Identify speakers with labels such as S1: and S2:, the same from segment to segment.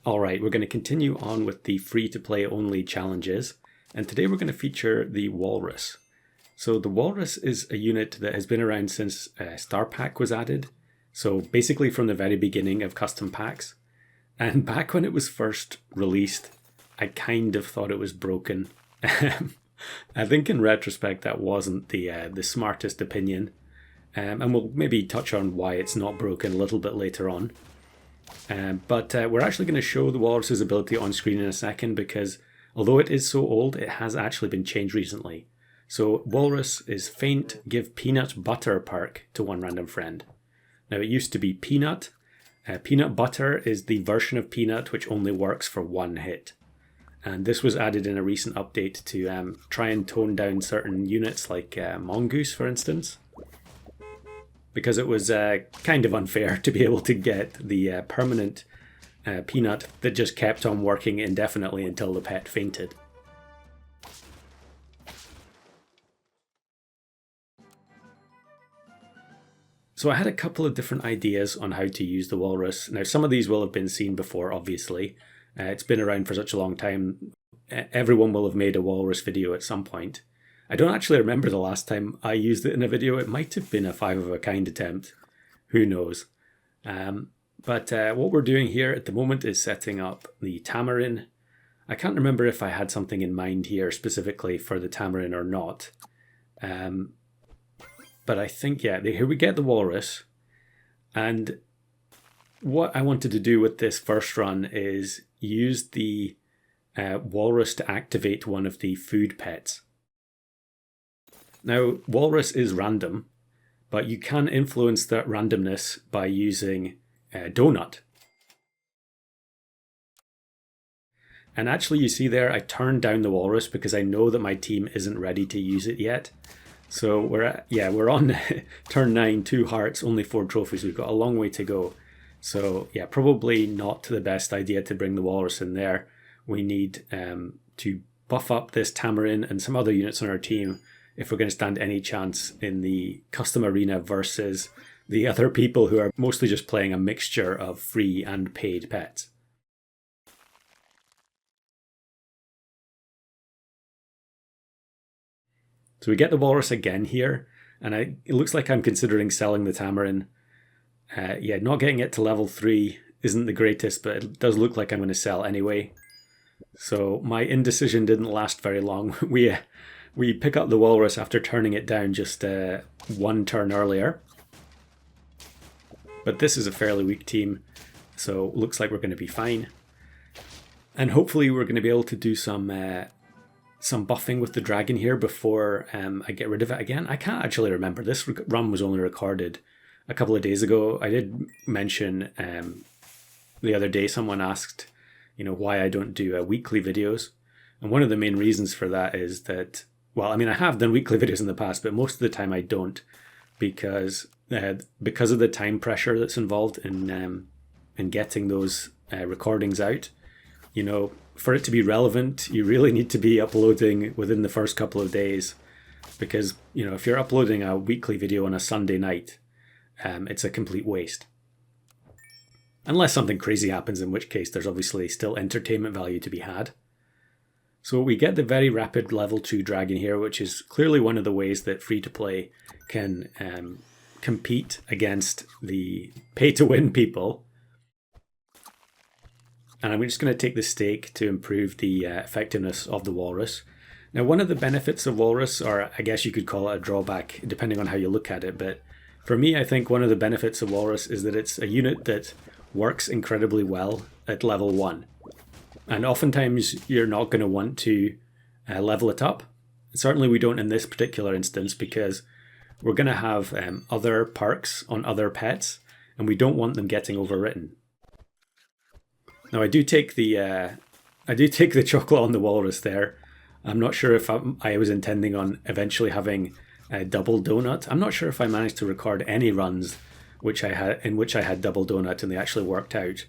S1: Alright, we're going to continue on with the free-to-play only challenges, and today we're going to feature the Walrus. So the Walrus is a unit that has been around since Star Pack was added, so basically from the very beginning of custom packs. And back when it was first released, I kind of thought it was broken. I think in retrospect that wasn't the smartest opinion, and we'll maybe touch on why it's not broken a little bit later on. But we're actually going to show the Walrus's ability on screen in a second because although it is so old, it has actually been changed recently. So Walrus is Faint, give Peanut Butter perk to one random friend. Now it used to be Peanut. Peanut Butter is the version of Peanut which only works for one hit. And this was added in a recent update to try and tone down certain units like Mongoose, for instance. Because it was kind of unfair to be able to get the permanent peanut that just kept on working indefinitely until the pet fainted. So I had a couple of different ideas on how to use the Walrus. Now some of these will have been seen before, obviously. It's been around for such a long time. Everyone will have made a Walrus video at some point. I don't actually remember the last time I used it in a video. It might have been a 5 of a kind attempt. Who knows? But what we're doing here at the moment is setting up the Tamarin. I can't remember if I had something in mind here specifically for the Tamarin or not. But I think, yeah, here we get the Walrus. And what I wanted to do with this first run is use the Walrus to activate one of the food pets. Now, Walrus is random, but you can influence that randomness by using Donut. And actually, you see there, I turned down the Walrus because I know that my team isn't ready to use it yet. So we're on turn 9, 2 hearts, only 4 trophies. We've got a long way to go. So yeah, probably not the best idea to bring the Walrus in there. We need to buff up this Tamarin and some other units on our team if we're going to stand any chance in the custom arena versus the other people who are mostly just playing a mixture of free and paid pets. So we get the Walrus again here, and it looks like I'm considering selling the Tamarin. Yeah, not getting it to level 3 isn't the greatest, but it does look like I'm going to sell anyway. So my indecision didn't last very long. We pick up the Walrus after turning it down just one turn earlier. But this is a fairly weak team, so looks like we're going to be fine. And hopefully we're going to be able to do some buffing with the dragon here before I get rid of it again. I can't actually remember. This run was only recorded a couple of days ago. I did mention the other day someone asked, why I don't do weekly videos. And one of the main reasons for that is that, well, I mean, I have done weekly videos in the past, but most of the time I don't because of the time pressure that's involved in getting those recordings out. For it to be relevant, you really need to be uploading within the first couple of days because, if you're uploading a weekly video on a Sunday night, it's a complete waste. Unless something crazy happens, in which case there's obviously still entertainment value to be had. So we get the very rapid level 2 dragon here, which is clearly one of the ways that free-to-play can compete against the pay-to-win people. And I'm just going to take the stake to improve the effectiveness of the Walrus. Now, one of the benefits of Walrus, or I guess you could call it a drawback, depending on how you look at it, but for me, I think one of the benefits of Walrus is that it's a unit that works incredibly well at level 1. And oftentimes you're not going to want to level it up. Certainly we don't in this particular instance because we're going to have other perks on other pets and we don't want them getting overwritten. Now I do take the chocolate on the Walrus there. I'm not sure if I was intending on eventually having a double donut. I'm not sure if I managed to record any runs in which I had double donut and they actually worked out.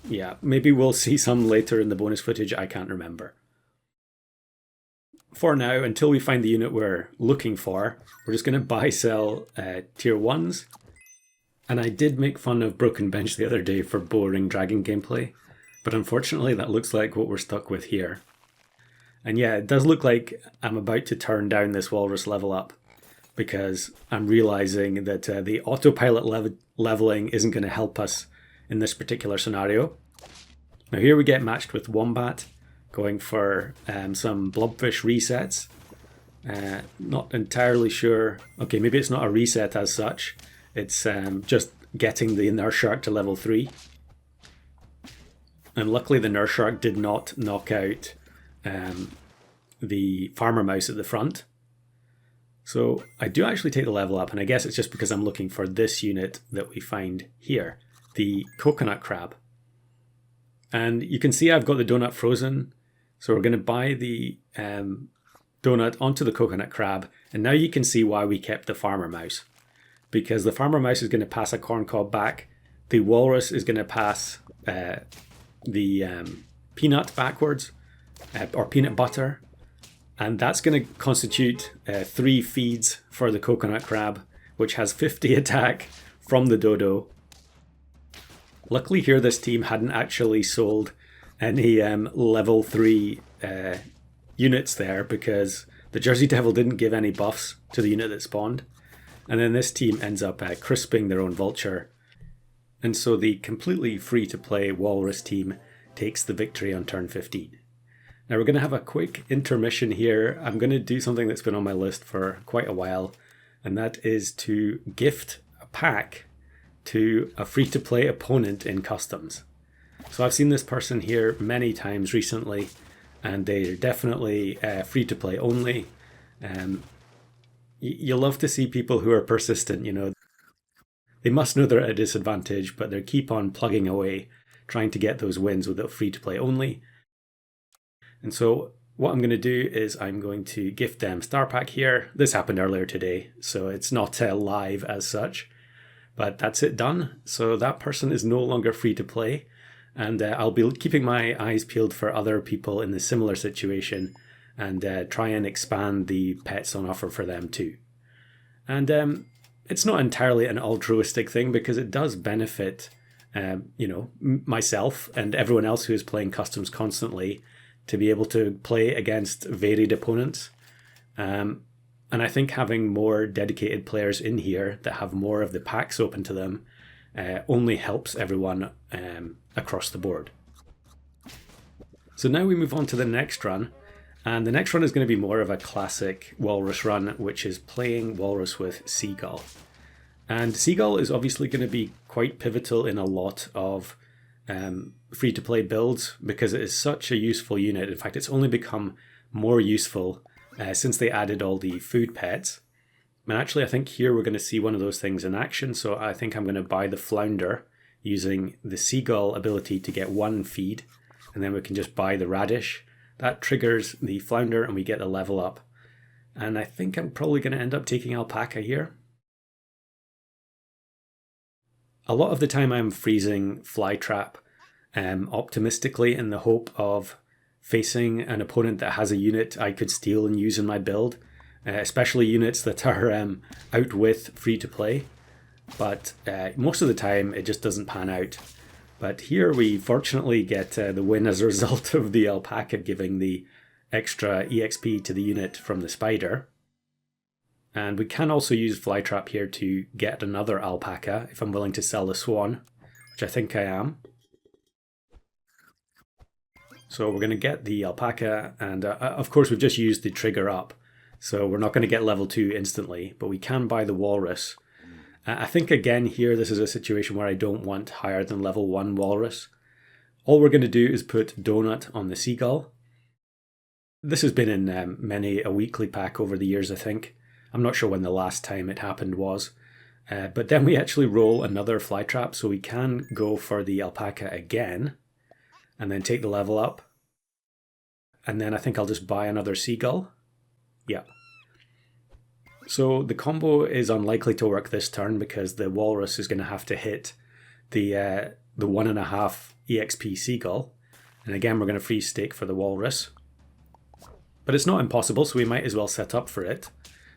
S1: Yeah, maybe we'll see some later in the bonus footage, I can't remember. For now, until we find the unit we're looking for, we're just going to buy sell tier 1s And I did make fun of Broken Bench the other day for boring dragon gameplay, but unfortunately that looks like what we're stuck with here. And yeah, it does look like I'm about to turn down this Walrus level up, because I'm realizing that the autopilot leveling isn't going to help us in this particular scenario. Now here we get matched with Wombat, going for some Blobfish resets. Not entirely sure. Okay, maybe it's not a reset as such. It's just getting the Nurse Shark to level 3. And luckily the Nurse Shark did not knock out the Farmer Mouse at the front. So I do actually take the level up, and I guess it's just because I'm looking for this unit that we find here, the Coconut Crab. And you can see I've got the donut frozen, so we're going to buy the donut onto the Coconut Crab, and now you can see why we kept the Farmer Mouse. Because the Farmer Mouse is going to pass a corn cob back, the Walrus is going to pass the peanut backwards, or peanut butter, and that's going to constitute 3 feeds for the Coconut Crab, which has 50 attack from the dodo. Luckily here this team hadn't actually sold any level 3 units there, because the Jersey Devil didn't give any buffs to the unit that spawned. And then this team ends up crisping their own Vulture. And so the completely free-to-play Walrus team takes the victory on turn 15. Now we're going to have a quick intermission here. I'm going to do something that's been on my list for quite a while, and that is to gift a pack to a free-to-play opponent in Customs. So I've seen this person here many times recently, and they're definitely free-to-play only. You love to see people who are persistent, you know. They must know they're at a disadvantage, but they keep on plugging away, trying to get those wins with a free-to-play only. And so what I'm going to do is I'm going to gift them Star Pack here. This happened earlier today, so it's not live as such. But that's it done. So that person is no longer free to play. And I'll be keeping my eyes peeled for other people in a similar situation, and try and expand the pets on offer for them too. And it's not entirely an altruistic thing, because it does benefit myself and everyone else who is playing Customs constantly to be able to play against varied opponents. And I think having more dedicated players in here that have more of the packs open to them only helps everyone across the board. So now we move on to the next run. And the next run is going to be more of a classic Walrus run, which is playing Walrus with Seagull. And Seagull is obviously going to be quite pivotal in a lot of free-to-play builds, because it is such a useful unit. In fact, it's only become more useful since they added all the food pets. And actually, I think here we're going to see one of those things in action. So I think I'm going to buy the Flounder using the Seagull ability to get 1 feed. And then we can just buy the Radish. That triggers the Flounder and we get the level up. And I think I'm probably going to end up taking Alpaca here. A lot of the time I'm freezing Flytrap optimistically in the hope of facing an opponent that has a unit I could steal and use in my build, especially units that are out with free to play. But most of the time it just doesn't pan out. But here we fortunately get the win as a result of the Alpaca giving the extra EXP to the unit from the Spider. And we can also use Flytrap here to get another Alpaca if I'm willing to sell the Swan, which I think I am. So we're going to get the Alpaca, and of course we've just used the trigger up, so we're not going to get level 2 instantly, but we can buy the Walrus. I think again here this is a situation where I don't want higher than level 1 Walrus. All we're going to do is put Donut on the Seagull. This has been in many a weekly pack over the years, I think. I'm not sure when the last time it happened was. But then we actually roll another Flytrap, so we can go for the Alpaca again, and then take the level up. And then I think I'll just buy another Seagull. Yeah. So the combo is unlikely to work this turn, because the Walrus is going to have to hit the 1.5 EXP Seagull. And again, we're going to freeze stake for the Walrus. But it's not impossible, so we might as well set up for it.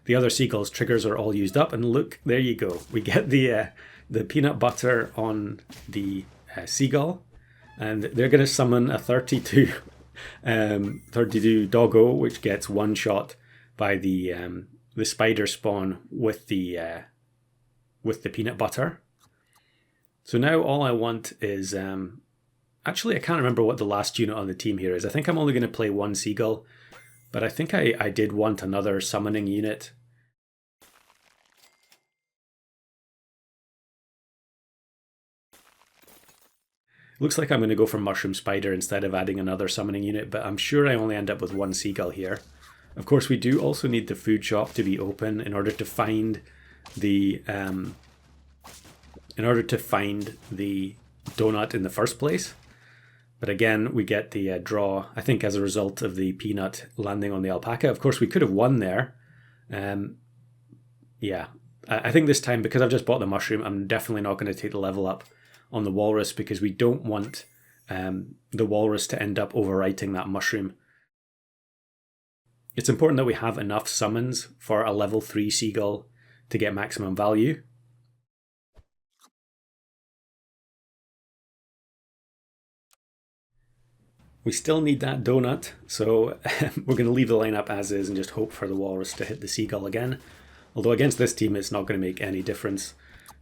S1: The other Seagull's triggers are all used up, and look, there you go. We get the the peanut butter on the seagull, and they're going to summon a 32 doggo, which gets one shot by the spider spawn with the peanut butter. So now all I want is actually I can't remember what the last unit on the team here is. I think I'm only going to play one seagull, but I think I did want another summoning unit. Looks like I'm going to go for Mushroom Spider instead of adding another summoning unit, but I'm sure I only end up with one seagull here. Of course, we do also need the food shop to be open in order to find the donut in the first place. But again, we get the draw, I think, as a result of the peanut landing on the alpaca. Of course, we could have won there. Yeah, I think this time, because I've just bought the mushroom, I'm definitely not going to take the level up on the walrus, because we don't want the walrus to end up overwriting that mushroom. It's important that we have enough summons for a level 3 seagull to get maximum value. We still need that donut, so we're going to leave the lineup as is and just hope for the walrus to hit the seagull again. Although against this team it's not going to make any difference,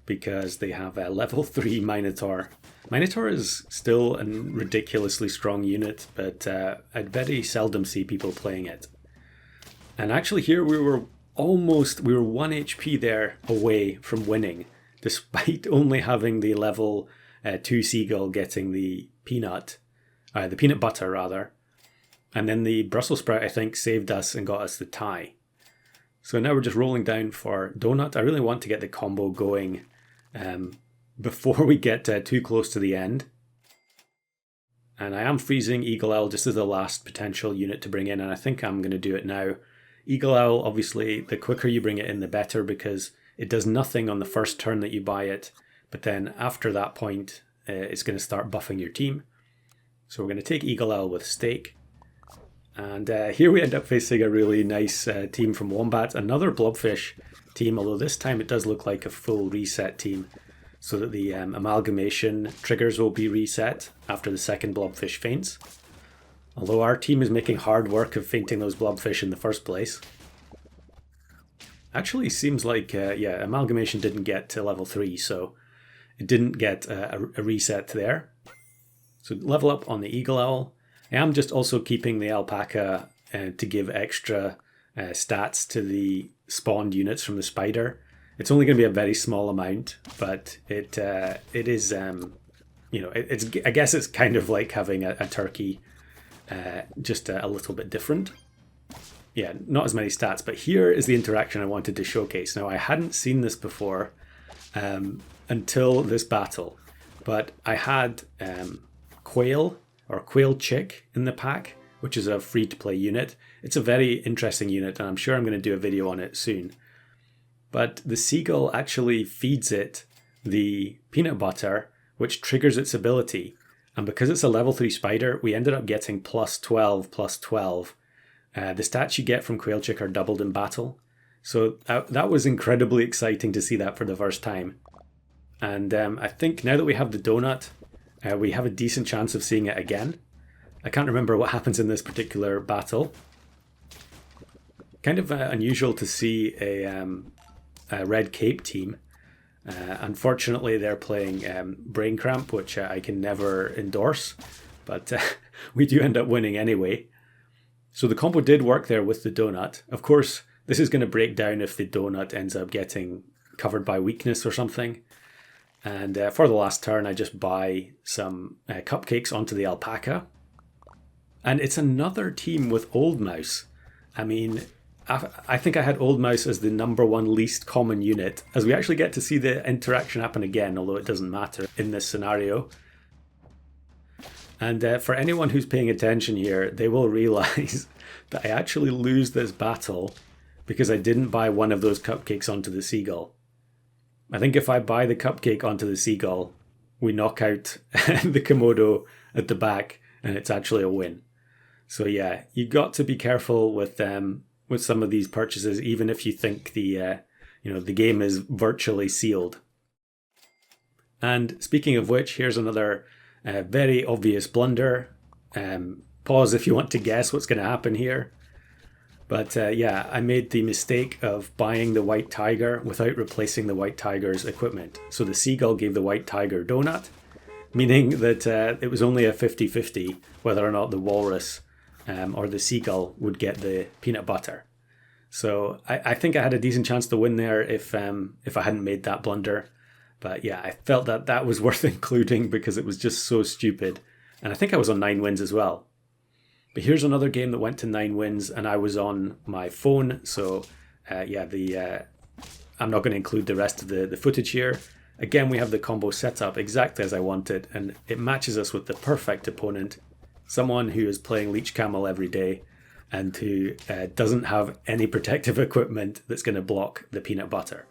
S1: because they have a level 3 Minotaur. Minotaur is still a ridiculously strong unit, but I'd very seldom see people playing it. And actually here we were 1 HP there away from winning, despite only having the level 2 seagull getting the peanut butter rather. And then the Brussels sprout, I think, saved us and got us the tie. So now we're just rolling down for donut. I really want to get the combo going before we get too close to the end. And I am freezing Eagle Owl just as the last potential unit to bring in, and I think I'm going to do it now. Eagle Owl, obviously, the quicker you bring it in, the better, because it does nothing on the first turn that you buy it. But then after that point, it's going to start buffing your team. So we're going to take Eagle Owl with Stake. And here we end up facing a really nice team from Wombat, another Blobfish team, although this time it does look like a full reset team, so that the amalgamation triggers will be reset after the second Blobfish faints. Although our team is making hard work of fainting those Blobfish in the first place. Actually seems like, amalgamation didn't get to level 3, so it didn't get a reset there. So level up on the Eagle Owl. I am just also keeping the alpaca to give extra stats to the spawned units from the spider. It's only going to be a very small amount, but it is it's I guess it's kind of like having a turkey, just a little bit different. Yeah, not as many stats, but here is the interaction I wanted to showcase. Now, I hadn't seen this before until this battle, but I had Quail or Quail Chick in the pack, which is a free-to-play unit. It's a very interesting unit, and I'm sure I'm going to do a video on it soon. But the seagull actually feeds it the peanut butter, which triggers its ability. And because it's a level 3 spider, we ended up getting plus 12, plus 12. The stats you get from Quail Chick are doubled in battle. So that was incredibly exciting to see that for the first time. And I think now that we have the donut, we have a decent chance of seeing it again. I can't remember what happens in this particular battle. Kind of unusual to see a Red Cape team. Unfortunately, they're playing Brain Cramp, which I can never endorse, but we do end up winning anyway. So the combo did work there with the donut. Of course, this is going to break down if the donut ends up getting covered by weakness or something. And for the last turn, I just buy some cupcakes onto the alpaca. And it's another team with Old Mouse. I mean, I think I had Old Mouse as the #1 least common unit, as we actually get to see the interaction happen again, although it doesn't matter in this scenario. And for anyone who's paying attention here, they will realize that I actually lose this battle because I didn't buy one of those cupcakes onto the seagull. I think if I buy the cupcake onto the seagull, we knock out the Komodo at the back, and it's actually a win. So yeah, you got to be careful with some of these purchases, even if you think the game is virtually sealed. And speaking of which, here's another very obvious blunder. Pause if you want to guess what's going to happen here. But yeah, I made the mistake of buying the white tiger without replacing the white tiger's equipment. So the seagull gave the white tiger donut, meaning that it was only a 50-50 whether or not the walrus or the seagull would get the peanut butter. So I think I had a decent chance to win there if I hadn't made that blunder. But yeah, I felt that that was worth including because it was just so stupid. And I think I was on 9 wins as well. But here's another game that went to 9 wins and I was on my phone. So yeah, I'm not going to include the rest of the footage here. Again, we have the combo set up exactly as I wanted, and it matches us with the perfect opponent. Someone who is playing Leech Camel every day and who doesn't have any protective equipment that's going to block the peanut butter.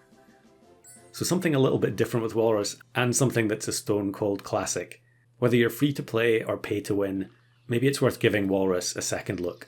S1: So something a little bit different with Walrus, and something that's a stone cold classic. Whether you're free to play or pay to win, maybe it's worth giving Walrus a second look.